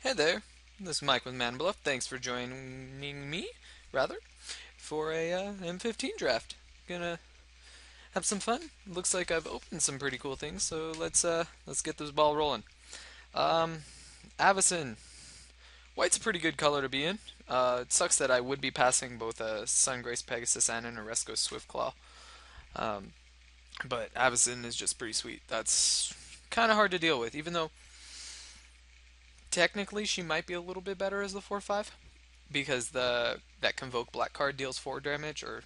Hey there, this is Mike with Man Bluff. Thanks for joining me, rather, for a M15 draft. Gonna have some fun. Looks like I've opened some pretty cool things, so let's get this ball rolling. Um, Avacyn. White's a pretty good color to be in. It sucks that I would be passing both a Sungrace Pegasus and an Oresco Swiftclaw. Um, but Avacyn is just pretty sweet. That's kind of hard to deal with, even though technically she might be a little bit better as the 4/5. Because the that convoke black card deals 4 damage, or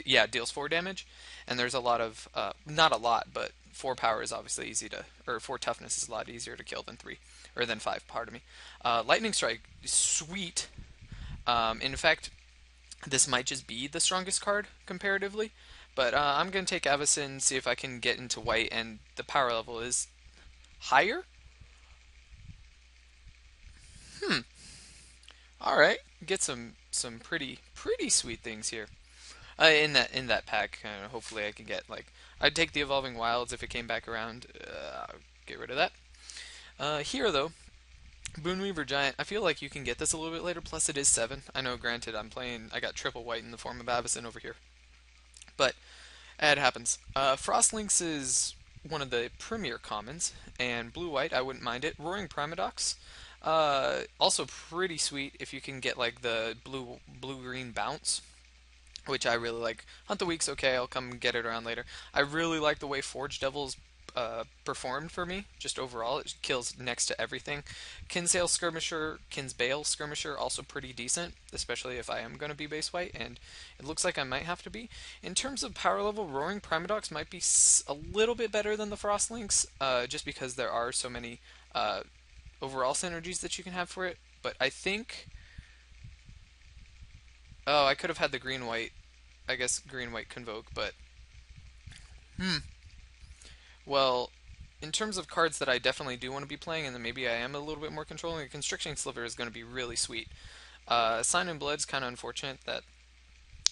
yeah, deals 4 damage, and there's a lot of not a lot, but 4 power is obviously easy to, or 4 toughness is a lot easier to kill than 5. Pardon me. Lightning strike, sweet. In fact, this might just be the strongest card comparatively, but I'm gonna take Avacyn, see if I can get into white, and the power level is higher. Hmm. All right, get some pretty sweet things here. In that pack, hopefully I can get like I'd take the Evolving Wilds if it came back around. Get rid of that. Here though, Boonweaver Giant. I feel like you can get this a little bit later. Plus it is 7. I know. Granted, I got triple white in the form of Avacyn over here, but it happens. Frostlinks is one of the premier commons, and blue white. I wouldn't mind it. Roaring Primadox. Also pretty sweet if you can get like the blue green bounce, which I really like. Hunt the Week's okay, I'll come get it around later. I really like the way Forge Devils performed for me, just overall. It kills next to everything. Kinsbale Skirmisher, also pretty decent, especially if I am going to be base white, and it looks like I might have to be. In terms of power level, Roaring Primadox might be a little bit better than the Frostlinks, just because there are so many overall synergies that you can have for it. But I think. Oh, I could have had the green white, I guess green white convoke, but hmm. Well, in terms of cards that I definitely do want to be playing, and then maybe I am a little bit more controlling, a Constricting Sliver is going to be really sweet. Sign and Blood's kind of unfortunate that.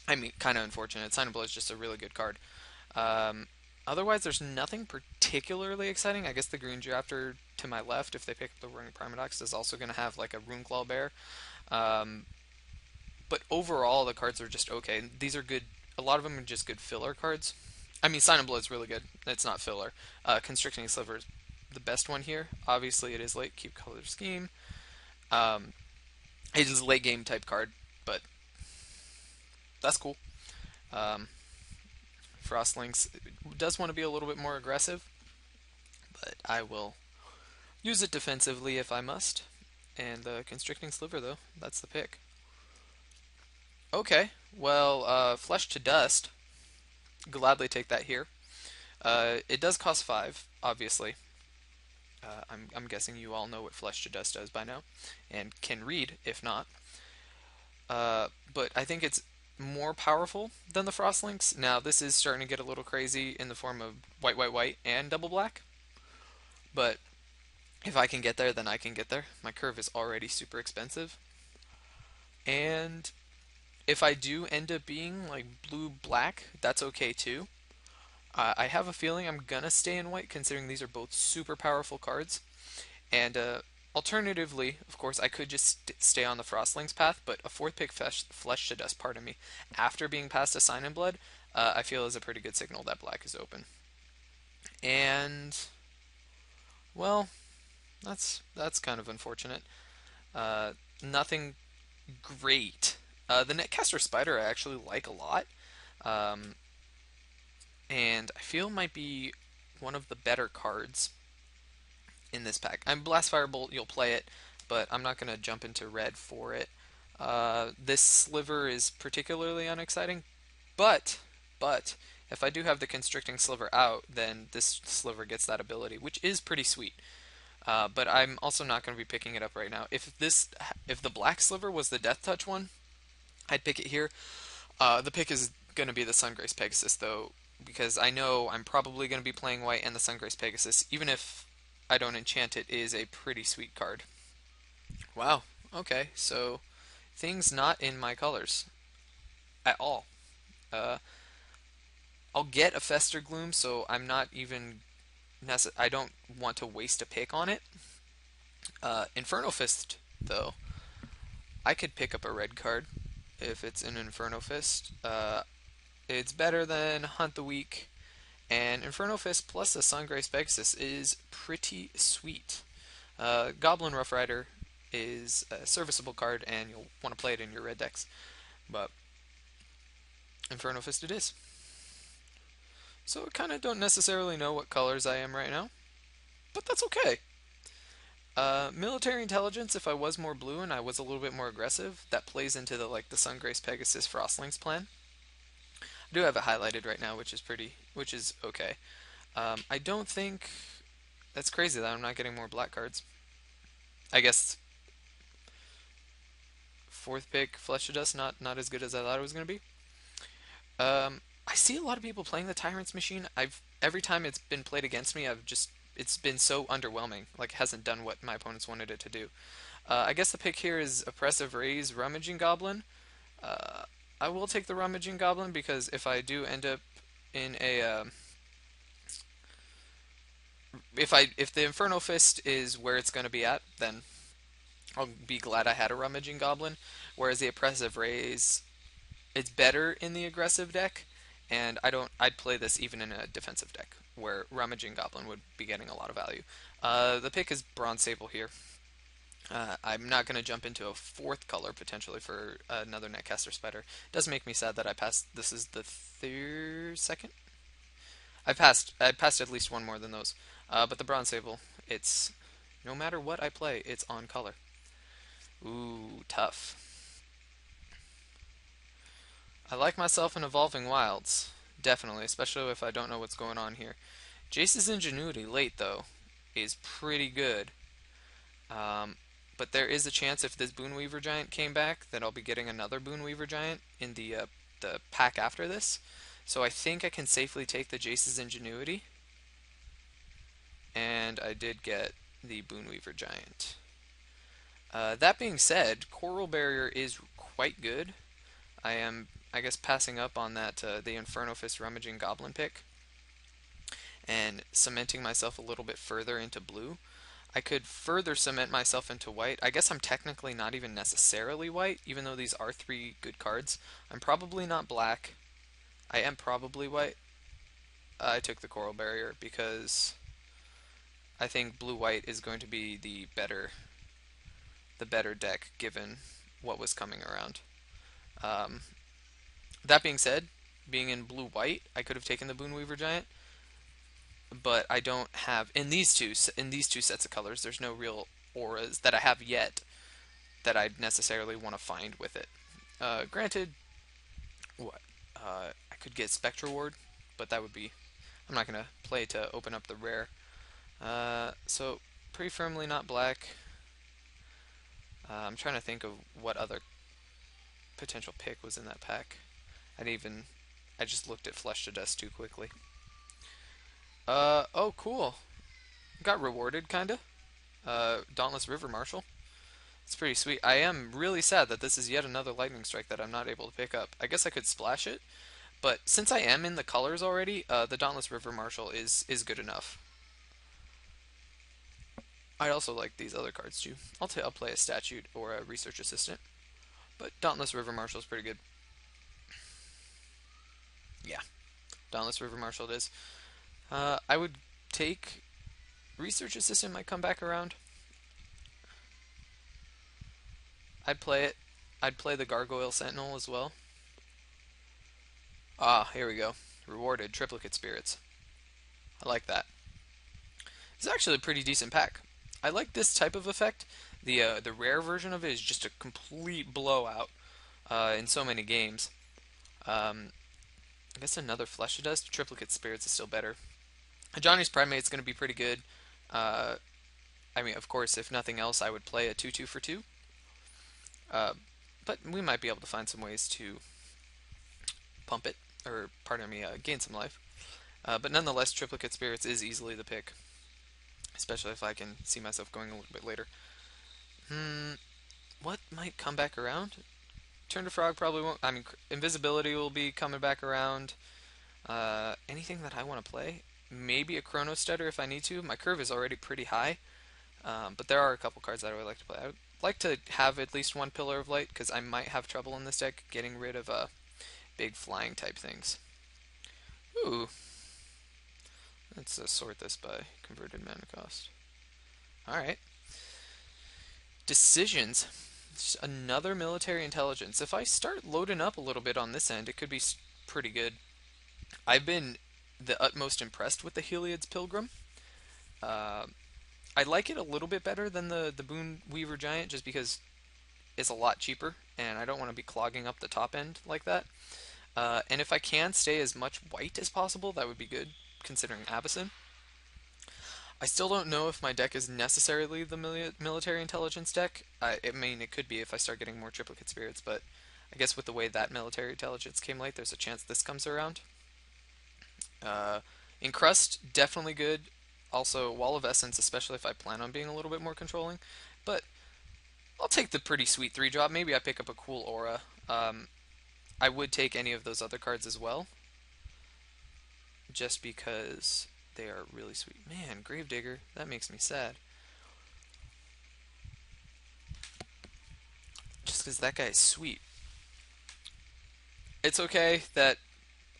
I mean, kind of unfortunate. Sign and Blood's just a really good card. Um, Otherwise, there's nothing particularly exciting. I guess the Green Drafter to my left, if they pick up the Roaring Primadox, is also going to have like a Runeclaw Bear. Um, but overall, the cards are just okay. These are good. A lot of them are just good filler cards. I mean, Sign and Blood's really good. It's not filler. Constricting Sliver is the best one here. Obviously, it is late. Keep color scheme. Um, it is a late game type card, but that's cool. Um, Frostlinks does want to be a little bit more aggressive, but I will use it defensively if I must. And the Constricting Sliver, though, that's the pick. Okay, well, Flesh to Dust. Gladly take that here. It does cost 5, obviously. I'm guessing you all know what Flesh to Dust does by now, and can read if not. But I think it's more powerful than the Frostlinks. Now, this is starting to get a little crazy in the form of white, white, white, and double black. But if I can get there, then I can get there. My curve is already super expensive. And if I do end up being like blue, black, that's okay too. I have a feeling I'm gonna stay in white, considering these are both super powerful cards. And alternatively, of course, I could just stay on the Frostlings path, but a fourth pick Flesh to Dust, pardon me, after being past a Sign in Blood, I feel is a pretty good signal that black is open. And well, that's kind of unfortunate. Nothing great. The Netcaster Spider I actually like a lot, um, and I feel might be one of the better cards in this pack. I'm Blast Firebolt, you'll play it, but I'm not going to jump into red for it. This sliver is particularly unexciting, but if I do have the Constricting Sliver out, then this sliver gets that ability, which is pretty sweet. But I'm also not going to be picking it up right now. If the black sliver was the Death Touch one, I'd pick it here. The pick is going to be the Sungrace Pegasus, though, because I know I'm probably going to be playing white, and the Sungrace Pegasus, even if I don't enchant it, is a pretty sweet card. Wow. Okay, so things not in my colors at all. Uh, I'll get a Fester Gloom, so I'm not even I don't want to waste a pick on it. Inferno Fist, though, I could pick up a red card if it's an Inferno Fist. It's better than Hunt the Weak, and Inferno Fist plus the Sungrace Pegasus is pretty sweet. Goblin Rough Rider is a serviceable card, and you'll want to play it in your red decks. But Inferno Fist it is. So I kind of don't necessarily know what colors I am right now, but that's okay. Military intelligence. If I was more blue and I was a little bit more aggressive, that plays into the like the Sungrace Pegasus Frostlings plan. I do have it highlighted right now, which is okay. I don't think that's crazy that I'm not getting more black cards. I guess fourth pick Flesh to Dust not as good as I thought it was gonna be. I see a lot of people playing the Tyrant's Machine. I've every time it's been played against me, it's been so underwhelming. Like it hasn't done what my opponents wanted it to do. I guess the pick here is Oppressive Rays Rummaging Goblin. Uh, I will take the Rummaging Goblin because if I do end up in a if the Inferno Fist is where it's going to be at, then I'll be glad I had a Rummaging Goblin. Whereas the Oppressive Rays, it's better in the aggressive deck, and I'd play this even in a defensive deck where Rummaging Goblin would be getting a lot of value. The pick is Bronze Sable here. I'm not going to jump into a fourth color potentially for another Netcaster Spider. It does make me sad that I passed. This is the second. I passed at least one more than those. But the Bronze Sable, it's no matter what I play, it's on color. Ooh, tough. I like myself in Evolving Wilds, definitely, especially if I don't know what's going on here. Jace's Ingenuity late though is pretty good. Um, but there is a chance if this Boonweaver Giant came back that I'll be getting another Boonweaver Giant in the pack after this. So I think I can safely take the Jace's Ingenuity. And I did get the Boonweaver Giant. That being said, Coral Barrier is quite good. I am, I guess, passing up on that the Inferno Fist Rummaging Goblin pick and cementing myself a little bit further into blue. I could further cement myself into white. I guess I'm technically not even necessarily white, even though these are three good cards. I'm probably not black. I am probably white. I took the Coral Barrier because I think blue-white is going to be the better deck given what was coming around. Um, that being said, being in blue-white, I could have taken the Boonweaver Giant, but I don't have in these two sets of colors. There's no real auras that I have yet that I'd necessarily want to find with it. Granted, what I could get Spectral Ward, but that would be I'm not gonna play to open up the rare. So pretty firmly not black. I'm trying to think of what other potential pick was in that pack. I just looked at Flesh to Dust too quickly. Oh, cool. Got rewarded, kinda. Dauntless River Marshal. It's pretty sweet. I am really sad that this is yet another Lightning Strike that I'm not able to pick up. I guess I could splash it, but since I am in the colors already, the Dauntless River Marshal is good enough. I also like these other cards too. I'll play a Statute or a Research Assistant, but Dauntless River Marshal is pretty good. Yeah, Dauntless River Marshal it is. I would take Research Assistant might come back around. I'd play it. I'd play the Gargoyle Sentinel as well. Ah, here we go. Rewarded Triplicate Spirits. I like that. It's actually a pretty decent pack. I like this type of effect. The rare version of it is just a complete blowout in so many games. I guess another Flesh to Dust. Triplicate Spirits is still better. Johnny's Primate's going to be pretty good. I mean, of course, if nothing else, I would play a 2/2 for 2. But we might be able to find some ways to pump it, or pardon me, gain some life. But nonetheless, Triplicate Spirits is easily the pick, especially if I can see myself going a little bit later. What might come back around? Turn to Frog probably won't. I mean, Invisibility will be coming back around. Anything that I want to play? Maybe a Chrono Stutter if I need to. My curve is already pretty high. But there are a couple cards that I would like to play. I would like to have at least one Pillar of Light because I might have trouble in this deck getting rid of big flying type things. Ooh, let's sort this by converted mana cost. All right, decisions. Just another military intelligence. If I start loading up a little bit on this end, it could be pretty good. I've been the utmost impressed with the Heliod's Pilgrim. Uh, I like it a little bit better than the Boon Weaver Giant just because it's a lot cheaper, and I don't want to be clogging up the top end like that. And if I can stay as much white as possible, that would be good, considering Avacyn. I still don't know if my deck is necessarily the military intelligence deck. I mean, it could be if I start getting more triplicate spirits, but I guess with the way that military intelligence came late, there's a chance this comes around. Uh, Encrust, definitely good. Also, Wall of Essence, especially if I plan on being a little bit more controlling. But I'll take the pretty sweet 3-drop. Maybe I pick up a cool aura. I would take any of those other cards as well, just because they are really sweet. Man, Gravedigger, that makes me sad. Just because that guy is sweet. It's okay that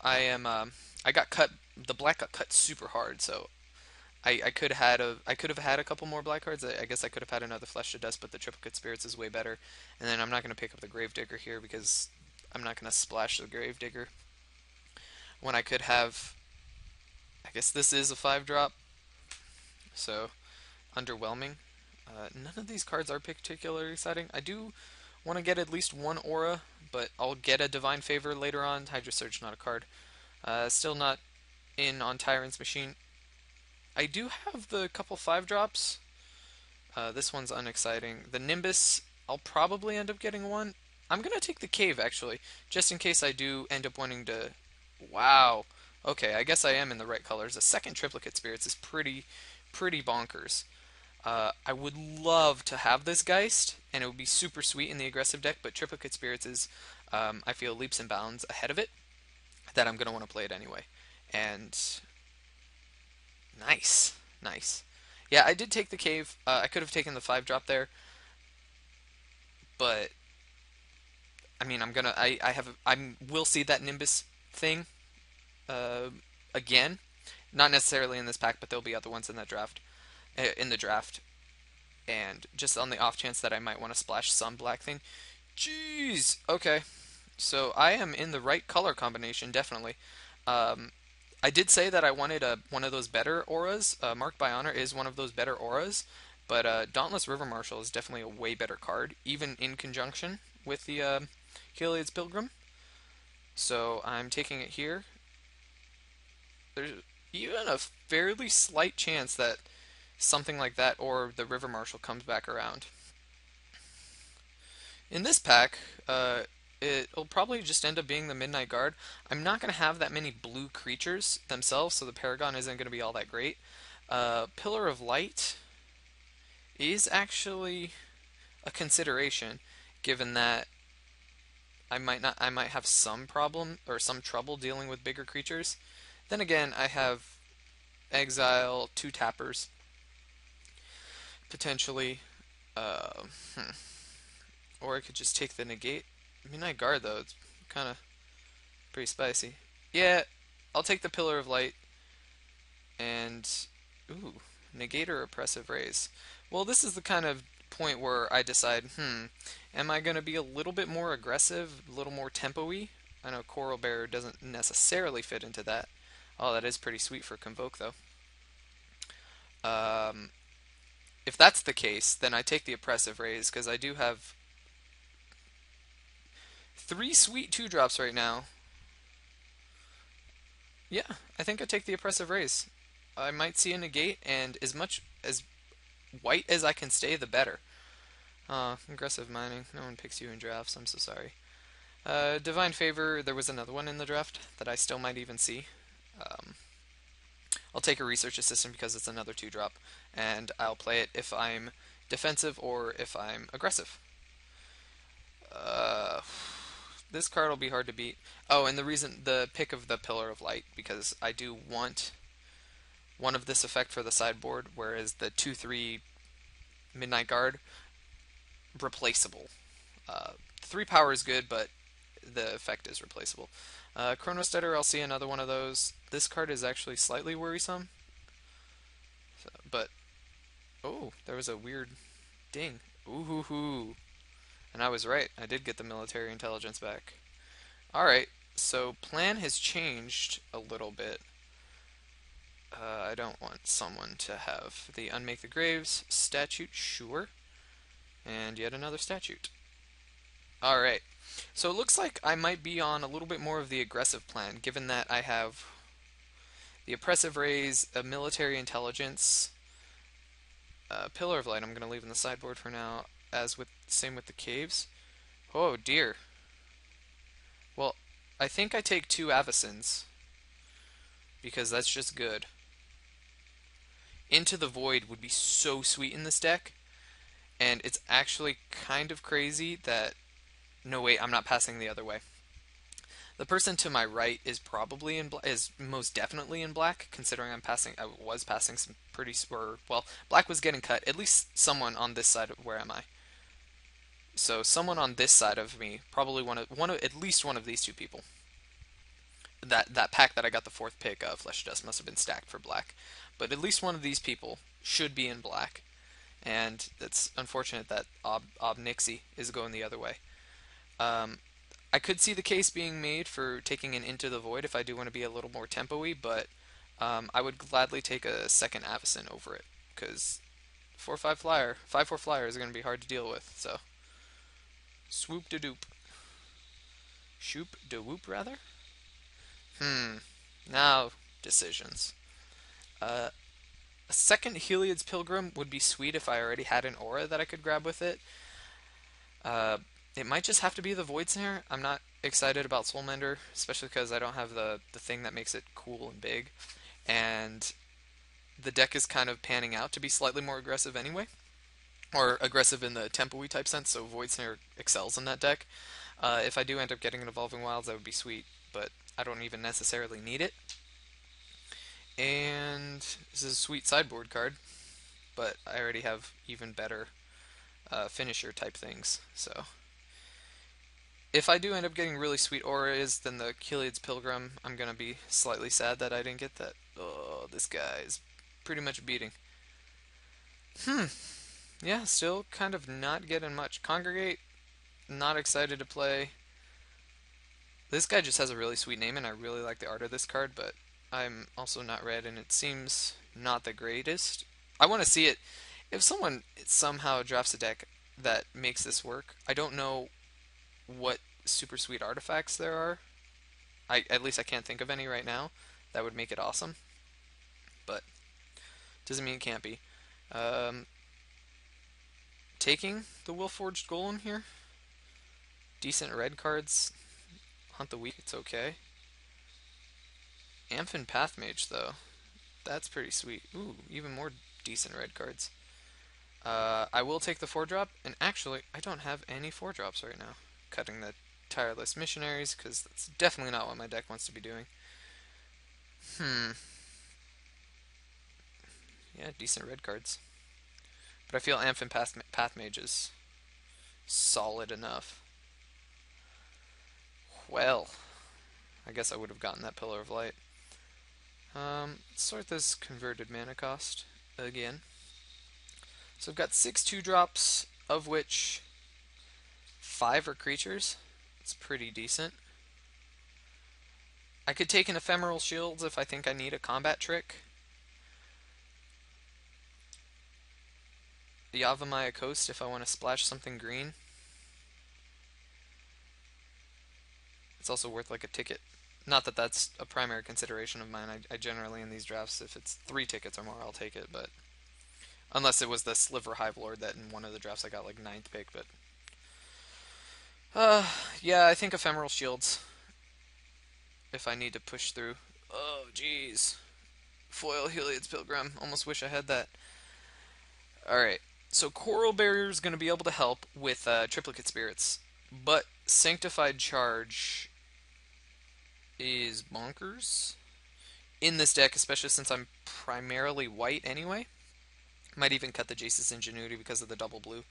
I am. I got cut. The black got cut super hard, so I could have had a couple more black cards. I guess I could have had another Flesh to Dust, but the Triplicate Spirits is way better. And then I'm not going to pick up the Gravedigger here because I'm not going to splash the Gravedigger when I could have. I guess this is a 5-drop, so underwhelming. None of these cards are particularly exciting. I do want to get at least one aura, but I'll get a Divine Favor later on. Hydra Surge, not a card. Still not in on Tyrant's Machine. I do have the couple 5-drops. This one's unexciting. The Nimbus, I'll probably end up getting one. I'm going to take the Cave, actually, just in case I do end up wanting to... Wow. Okay, I guess I am in the right colors. A second Triplicate Spirits is pretty bonkers. I would love to have this Geist, and it would be super sweet in the aggressive deck, but Triplicate Spirits is, I feel, leaps and bounds ahead of it, that I'm going to want to play it anyway. And nice, nice. Yeah, I did take the Cave. I could have taken the 5-drop there, but I mean, I will see that Nimbus thing uh, again. Not necessarily in this pack, but there'll be other ones in that draft. In the draft, and just on the off chance that I might want to splash some black thing. Jeez. Okay. So I am in the right color combination, definitely. Um, I did say that I wanted one of those better auras. Marked by Honor is one of those better auras, but Dauntless River Marshal is definitely a way better card, even in conjunction with the Heliod's Pilgrim. So I'm taking it here. There's even a fairly slight chance that something like that or the River Marshal comes back around. In this pack, it'll probably just end up being the Midnight Guard. I'm not going to have that many blue creatures themselves, so the Paragon isn't going to be all that great. Pillar of Light is actually a consideration, given that I might have some problem or some trouble dealing with bigger creatures. Then again, I have Exile, 2 tappers, potentially. Uh, hmm. Or I could just take the negate. Midnight Guard, though, it's kind of pretty spicy. Yeah, I'll take the Pillar of Light and... Ooh, negate or oppressive raise. Well, this is the kind of point where I decide, am I going to be a little bit more aggressive, a little more tempo-y? I know Coral Bearer doesn't necessarily fit into that. Oh, that is pretty sweet for Convoke, though. If that's the case, then I take the oppressive raise, because I do have 3 sweet 2-drops right now. Yeah, I think I take the oppressive raise. I might see a negate, and as much as white as I can stay, the better. Aggressive mining. No one picks you in drafts. I'm so sorry. Divine Favor. There was another one in the draft that I still might even see. I'll take a Research Assistant because it's another 2-drop, and I'll play it if I'm defensive or if I'm aggressive. This card will be hard to beat. Oh, and the pick of the Pillar of Light, because I do want one of this effect for the sideboard, whereas the 2/3 Midnight Guard, replaceable. 3 power is good, but the effect is replaceable. Chronostutter, I'll see another one of those. This card is actually slightly worrisome, but oh, there was a weird ding. Ooh hoo hoo. And I was right. I did get the military intelligence back. Alright, so plan has changed a little bit. I don't want someone to have the Unmake the Graves statute, sure. And yet another statute. Alright, so it looks like I might be on a little bit more of the aggressive plan, given that I have the Oppressive Rays, a military intelligence, Pillar of Light I'm going to leave in the sideboard for now, as with same with the caves. Oh dear. Well, I think I take 2 Avacins, because that's just good. Into the Void would be so sweet in this deck, and it's actually kind of crazy that... No, wait, I'm not passing the other way. The person to my right is probably is most definitely in black, considering I was passing some pretty, or, well, black was getting cut. At least someone on this side of, where am I? So someone on this side of me, probably at least one of these 2 people. That pack that I got the 4th pick of, Flesh Dust, must have been stacked for black. But at least one of these people should be in black. And it's unfortunate that Ob Nixie is going the other way. I could see the case being made for taking an Into the Void if I do want to be a little more tempo-y, but I would gladly take a second Avacyn over it, because 4/5 flyer, 5/4 flyer is going to be hard to deal with. So swoop de doop, shoop de whoop rather. Now decisions. A second Heliod's Pilgrim would be sweet if I already had an aura that I could grab with it. It might just have to be the Void Snare. I'm not excited about Soulmender, especially because I don't have the thing that makes it cool and big. And the deck is kind of panning out to be slightly more aggressive anyway. Or aggressive in the tempo-y type sense, so Void Snare excels in that deck. If I do end up getting an Evolving Wilds, that would be sweet, but I don't even necessarily need it. And this is a sweet sideboard card, but I already have even better finisher type things, so... If I do end up getting really sweet auras, then the Heliod's Pilgrim, I'm going to be slightly sad that I didn't get that. Oh, this guy is pretty much beating. Yeah, still kind of not getting much. Congregate, not excited to play. This guy just has a really sweet name, and I really like the art of this card, but I'm also not red, and it seems not the greatest. I want to see it. If someone somehow drafts a deck that makes this work, I don't know what super sweet artifacts there are. At least I can't think of any right now that would make it awesome. But doesn't mean it can't be. Taking the Willforged Golem here. Decent red cards. Hunt the Weak, it's okay. Amphin Pathmage though. That's pretty sweet. Ooh, even more decent red cards. I will take the 4-drop, and actually, I don't have any 4-drops right now. Cutting the Tireless Missionaries, because that's definitely not what my deck wants to be doing. Yeah, decent red cards. But I feel Amphin Pathmage is solid enough. Well, I guess I would have gotten that Pillar of Light. Let's sort this converted mana cost again. So I've got 6 2-drops, of which 5 are creatures. It's pretty decent. I could take an Ephemeral Shields if I think I need a combat trick. The Yavimaya Coast if I want to splash something green. It's also worth like a ticket. Not that that's a primary consideration of mine. I generally in these drafts, if it's 3 tickets or more, I'll take it, but... Unless it was the Sliver Hive Lord that in one of the drafts I got like 9th pick, but... Yeah, I think Ephemeral Shields. If I need to push through. Oh, jeez. Foil Heliod's Pilgrim. Almost wish I had that. Alright, so Coral Barrier is going to be able to help with Triplicate Spirits, but Sanctified Charge is bonkers in this deck, especially since I'm primarily white anyway. Might even cut the Jace's Ingenuity because of the double blue.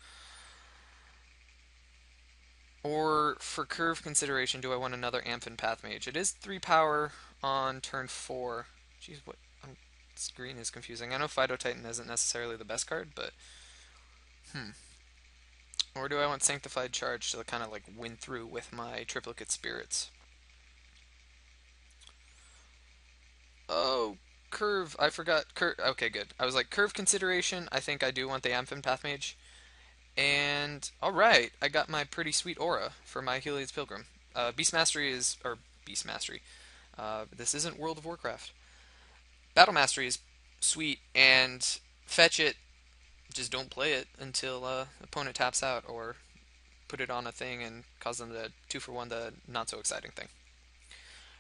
Or for curve consideration, do I want another Amphin Path Mage? It is 3 power on turn 4. Jeez, what? This green is confusing. I know Fido Titan isn't necessarily the best card, but hmm. Or do I want Sanctified Charge to kind of like win through with my Triplicate Spirits? Oh, curve. I forgot. Curve. Okay, good. I was like, curve consideration. I think I do want the Amphin Path Mage. And alright, I got my pretty sweet aura for my Heliod's Pilgrim. Beast Mastery is. Or, Beast Mastery. This isn't World of Warcraft. Battle Mastery is sweet, and fetch it. Just don't play it until opponent taps out, or put it on a thing and cause them to 2-for-1 the not so exciting thing,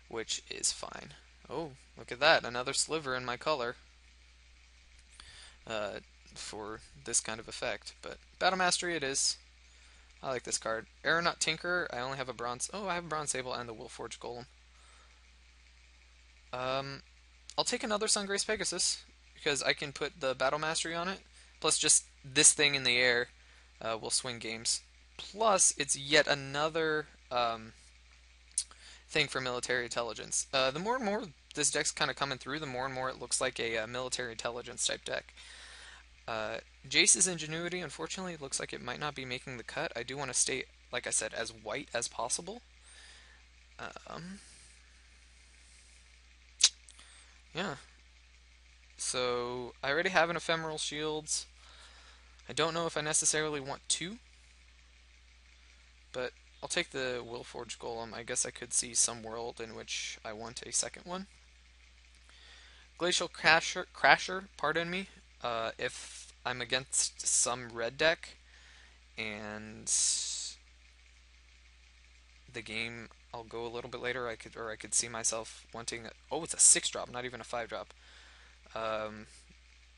which is fine. Oh, look at that, another sliver in my color uh, for this kind of effect. But Battle Mastery it is. I like this card. Aeronaut Tinkerer, I only have a bronze. Oh, I have a Bronze Sable and the Willforged Golem. Um, I'll take another Sungrace Pegasus because I can put the Battle Mastery on it. Plus, just this thing in the air will swing games. Plus, it's yet another thing for military intelligence. The more and more this deck's kind of coming through, the more and more it looks like a military intelligence type deck. Jace's Ingenuity, unfortunately, looks like it might not be making the cut. I do want to stay, like I said, as white as possible. Um, yeah. So I already have an Ephemeral Shields. I don't know if I necessarily want two, but I'll take the Willforged Golem. I guess I could see some world in which I want a second one. Glacial Crasher, pardon me, if I'm against some red deck and the game I'll go a little bit later, I could see myself wanting. Oh, it's a 6-drop, not even a 5-drop. Um,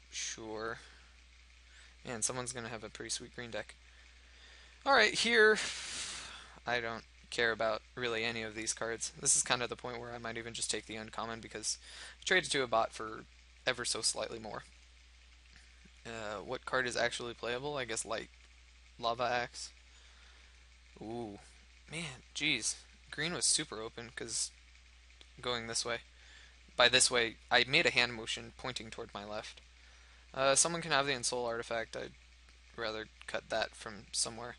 sure. Man, someone's gonna have a pretty sweet green deck. All right, here I don't care about really any of these cards. This is kind of the point where I might even just take the uncommon because I traded to a bot for ever so slightly more. What card is actually playable? I guess Light Lava Axe. Ooh, man, geez. Green was super open because going this way. By this way, I made a hand motion pointing toward my left. Someone can have the Ensoul artifact. I'd rather cut that from somewhere.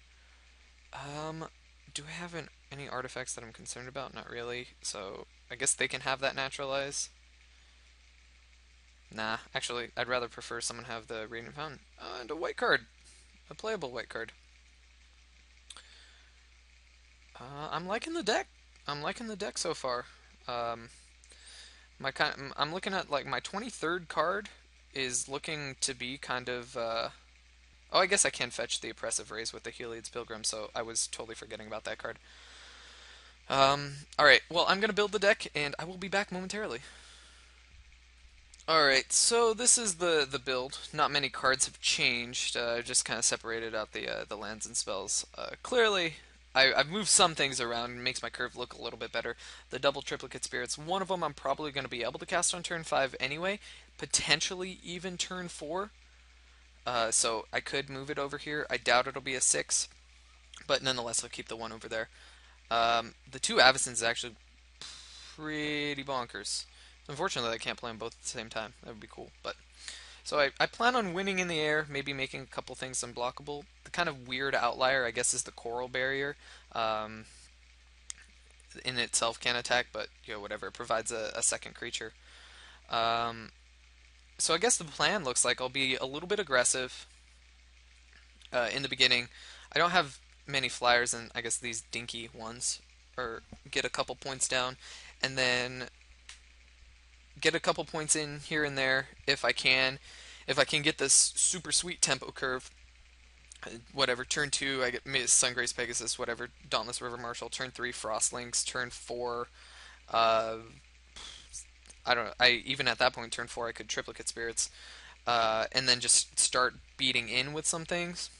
Um, do I have any artifacts that I'm concerned about? Not really. So I guess they can have that naturalize. Nah, actually, I'd rather prefer someone have the Radiant Fountain. And a white card. A playable white card. I'm liking the deck. I'm liking the deck so far. Um, I'm looking at like my 23rd card is looking to be kind of. Oh, I guess I can fetch the Oppressive Rays with the Heliod's Pilgrim, so I was totally forgetting about that card. All right. Well, I'm gonna build the deck, and I will be back momentarily. Alright, so this is the build. Not many cards have changed. Just kind of separated out the lands and spells. Clearly, I've moved some things around and makes my curve look a little bit better. The double triplicate spirits, one of them I'm probably going to be able to cast on turn 5 anyway, potentially even turn 4. So I could move it over here. I doubt it'll be a 6, but nonetheless I'll keep the one over there. The two Avacins is actually pretty bonkers. Unfortunately, I can't play them both at the same time. That would be cool. But so I plan on winning in the air, maybe making a couple things unblockable. The kind of weird outlier, I guess, is the Coral Barrier. In itself can attack, but whatever. It provides a second creature. Um, so I guess the plan looks like I'll be a little bit aggressive in the beginning. I don't have many flyers, and I guess these dinky ones, or get a couple points down, and then get a couple points in here and there if I can. If I can get this super sweet tempo curve, whatever. Turn 2, I get Sungrace Pegasus, whatever. Dauntless River Marshal. Turn 3, Frostlinks. Turn 4, uh, I don't know. Even at that point, turn 4, I could Triplicate Spirits, and then just start beating in with some things,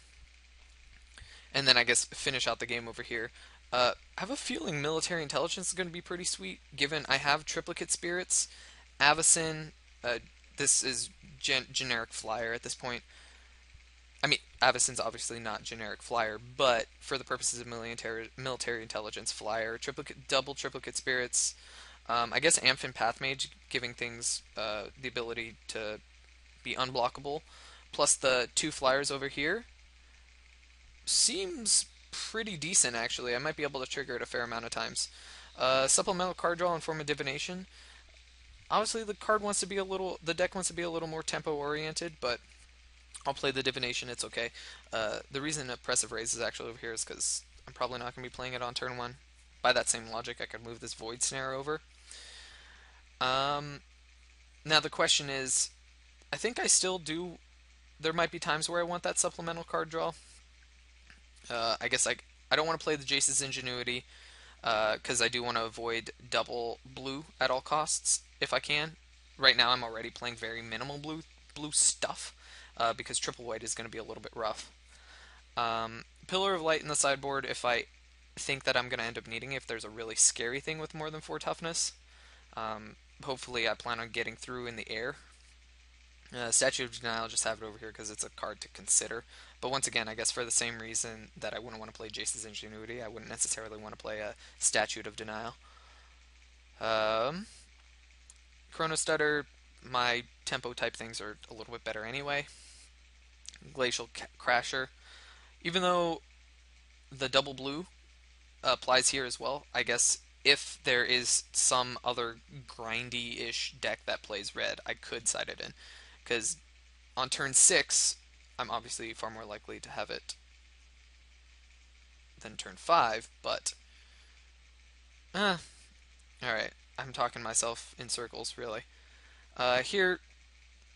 and then I guess finish out the game over here. I have a feeling Military Intelligence is going to be pretty sweet, given I have Triplicate Spirits, Avacyn, this is generic flyer at this point. I mean, Avacyn's obviously not generic flyer, but for the purposes of military intelligence, flyer, triplicate, double triplicate spirits. I guess Amph and Pathmage giving things the ability to be unblockable, plus the two flyers over here seems pretty decent actually. I might be able to trigger it a fair amount of times. Supplemental card draw in form of divination. Obviously, the deck wants to be a little more tempo oriented, but I'll play the divination. It's okay. The reason Oppressive Raise is actually over here is because I'm probably not going to be playing it on turn one. By that same logic, I could move this Void Snare over. Now the question is, I think I still do. There might be times where I want that supplemental card draw. I guess I don't want to play the Jace's Ingenuity because I do want to avoid double blue at all costs if I can. Right now I'm already playing very minimal blue stuff because triple white is going to be a little bit rough. Pillar of Light in the sideboard if I think that I'm going to end up needing it, if there's a really scary thing with more than 4 toughness. Hopefully I plan on getting through in the air. Statue of Denial, just have it over here because it's a card to consider. But once again, I guess for the same reason that I wouldn't want to play Jace's Ingenuity, I wouldn't necessarily want to play a Statute of Denial. Chrono Stutter, my tempo type things are a little bit better anyway. Glacial Crasher, even though the double blue applies here as well, I guess if there is some other grindy-ish deck that plays red, I could side it in. Because on turn 6, I'm obviously far more likely to have it than turn 5, but... Alright, I'm talking myself in circles, really. Here,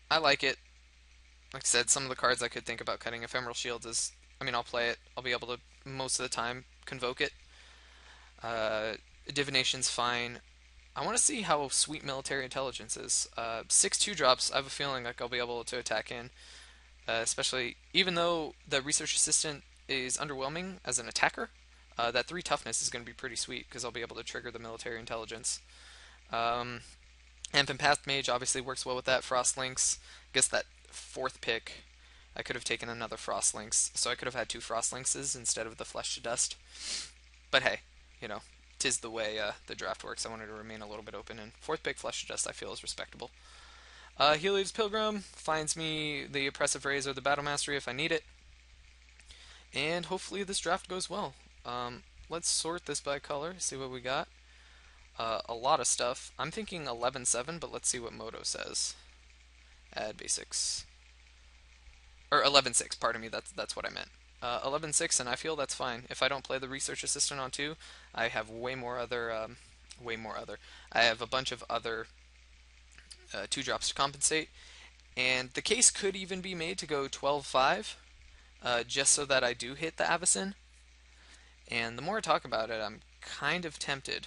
I like it. Like I said, some of the cards I could think about cutting. Ephemeral Shield is... I mean, I'll play it. I'll be able to, most of the time, convoke it. Divination's fine. I want to see how sweet Military Intelligence is. 6 2-drops, I have a feeling like I'll be able to attack in. Especially, even though the Research Assistant is underwhelming as an attacker, that 3 toughness is going to be pretty sweet because I'll be able to trigger the Military Intelligence. Amph and Path Mage obviously works well with that. Frost Links, I guess that 4th pick, I could have taken another Frost Links, so I could have had 2 Frost Linkses instead of the Flesh to Dust. But hey, you know, 'tis the way the draft works. I wanted to remain a little bit open, and 4th pick Flesh to Dust I feel is respectable. Heliod's Pilgrim finds me the Oppressive Raise or the Battle Mastery if I need it. And hopefully this draft goes well. Let's sort this by color, see what we got. A lot of stuff. I'm thinking 11-7, but let's see what Moto says. Add basics. Or 11-6, pardon me, that's what I meant. 11-6, and I feel that's fine. If I don't play the Research Assistant on 2, I have I have a bunch of other 2-drops to compensate. And the case could even be made to go 12-5, just so that I do hit the Avacyn. And the more I talk about it, I'm kind of tempted.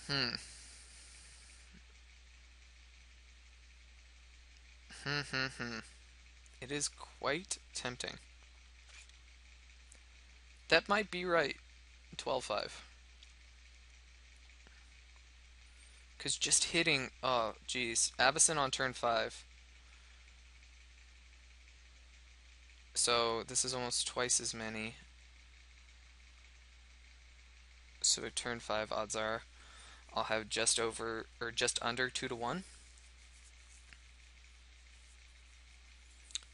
Hmm. It is quite tempting. That might be right. 12-5. Because just hitting... Oh, geez. Avacyn on turn 5. So this is almost twice as many. So at turn 5, odds are I'll have just over, or just under 2-1.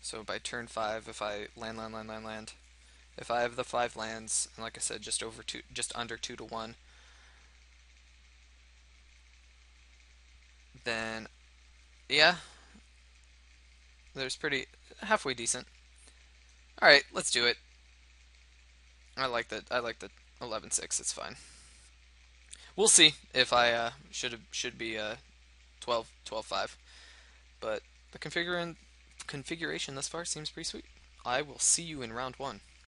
So by turn 5, if I land, if I have the 5 lands, and like I said, just under 2-1, then yeah, there's pretty halfway decent. All right, let's do it. I like the 11-6. It's fine. We'll see if I should be 12-5, but the configuration thus far seems pretty sweet. I will see you in round 1.